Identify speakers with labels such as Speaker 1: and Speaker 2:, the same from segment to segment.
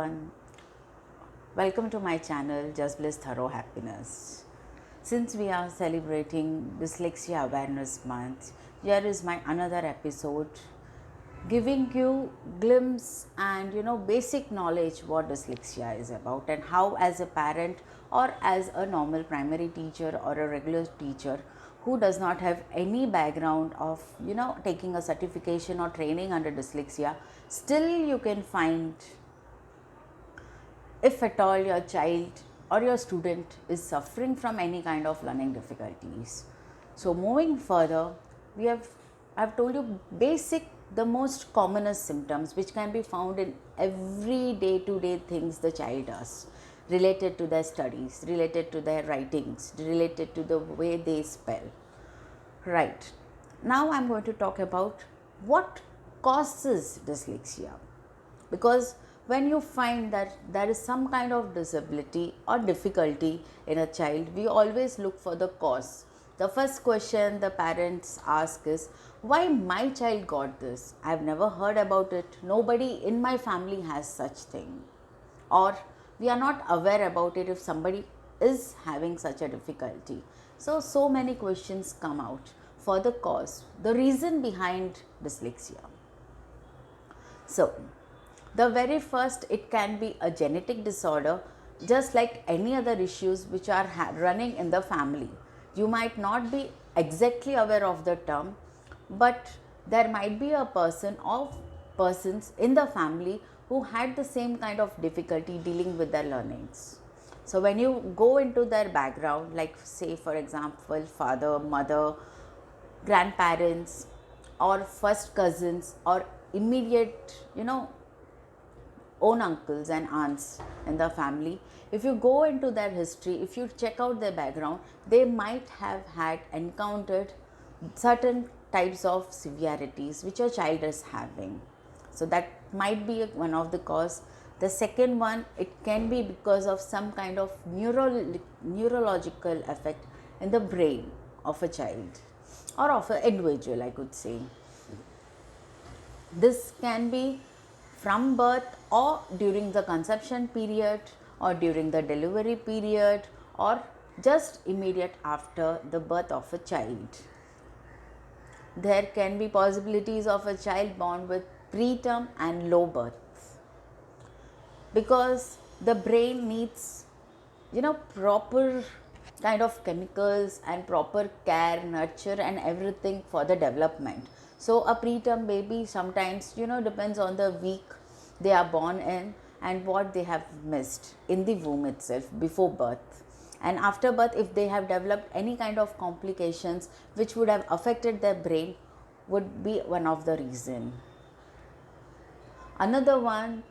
Speaker 1: everyone. Welcome to my channel Just Bliss Thorough Happiness. Since we are celebrating Dyslexia Awareness Month, here is my another episode giving you glimpse and basic knowledge what dyslexia is about and how as a parent or as a normal primary teacher or a regular teacher who does not have any background of taking a certification or training under dyslexia, still you can find, if at all your child or your student is suffering from any kind of learning difficulties. So moving further, I've told you basic, the most commonest symptoms which can be found in every day to day things the child does, related to their studies, related to their writings, related to the way they spell. Right. Now I'm going to talk about what causes dyslexia, because when you find that there is some kind of disability or difficulty in a child, we always look for the cause. The first question the parents ask is, why my child got this? I've never heard about it, nobody in my family has such thing. Or we are not aware about it if somebody is having such a difficulty. So many questions come out for the cause, the reason behind dyslexia. So the very first, it can be a genetic disorder, just like any other issues which are running in the family. You might not be exactly aware of the term, but there might be a person or persons in the family who had the same kind of difficulty dealing with their learnings. So when you go into their background, like say for example father, mother, grandparents, or first cousins, or immediate own uncles and aunts in the family, if you go into their history, if you check out their background, they might have had encountered certain types of severities which a child is having. So that might be one of the cause. The second one, it can be because of some kind of neurological effect in the brain of a child or of an individual, I could say. This can be from birth or during the conception period or during the delivery period or just immediate after the birth of a child. There can be possibilities of a child born with preterm and low birth, because the brain needs proper kind of chemicals and proper care, nurture and everything for the development. So a preterm baby sometimes depends on the week they are born in and what they have missed in the womb itself before birth, and after birth if they have developed any kind of complications which would have affected their brain, would be one of the reason. Another one,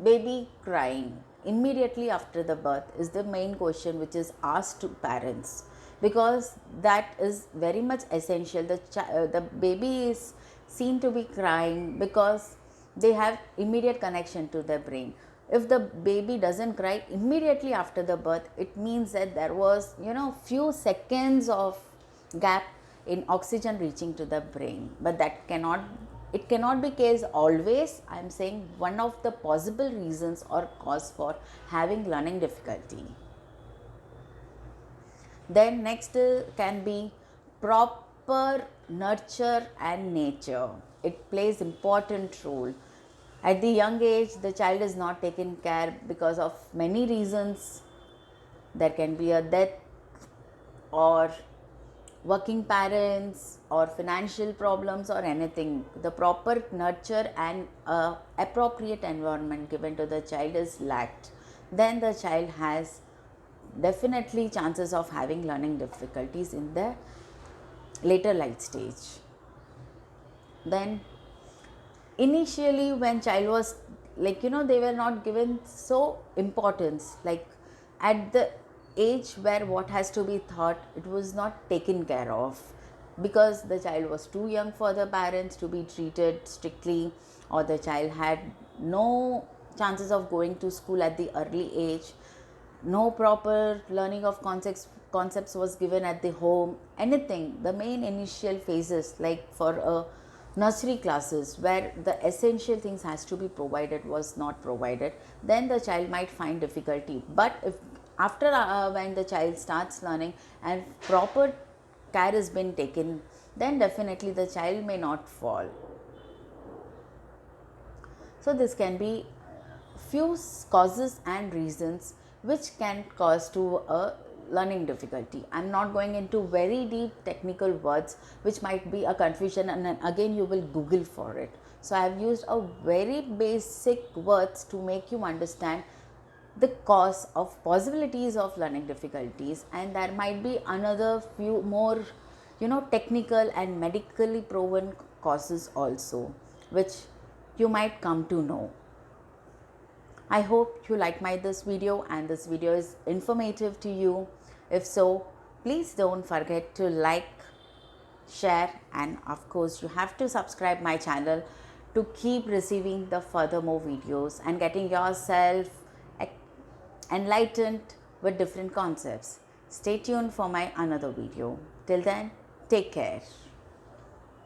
Speaker 1: baby crying immediately after the birth is the main question which is asked to parents, because that is very much essential. The baby is seen to be crying because they have immediate connection to their brain. If the baby doesn't cry immediately after the birth, it means that there was few seconds of gap in oxygen reaching to the brain, but it cannot be case always. I am saying one of the possible reasons or cause for having learning difficulty. Then next can be proper nurture and nature. It plays important role. At the young age, the child is not taken care because of many reasons. There can be a death or working parents or financial problems or anything. The proper nurture and appropriate environment given to the child is lacked, then the child has definitely chances of having learning difficulties in the later life stage. Then initially when child was they were not given so importance, like at the age where what has to be taught, it was not taken care of, because the child was too young for the parents to be treated strictly, or the child had no chances of going to school at the early age, no proper learning of concepts was given at the home, anything. The main initial phases, like for a nursery classes where the essential things has to be provided was not provided, then the child might find difficulty. But if after when the child starts learning and proper care has been taken, then definitely the child may not fall. So this can be few causes and reasons which can cause to a learning difficulty. I'm not going into very deep technical words which might be a confusion, and then again you will Google for it. So I have used a very basic words to make you understand the cause of possibilities of learning difficulties, and there might be another few more technical and medically proven causes also, which you might come to know. I hope you like this video and this video is informative to you. If so, please don't forget to like, share, and of course you have to subscribe my channel to keep receiving the furthermore videos and getting yourself enlightened with different concepts. Stay tuned for my another video. Till then, take care.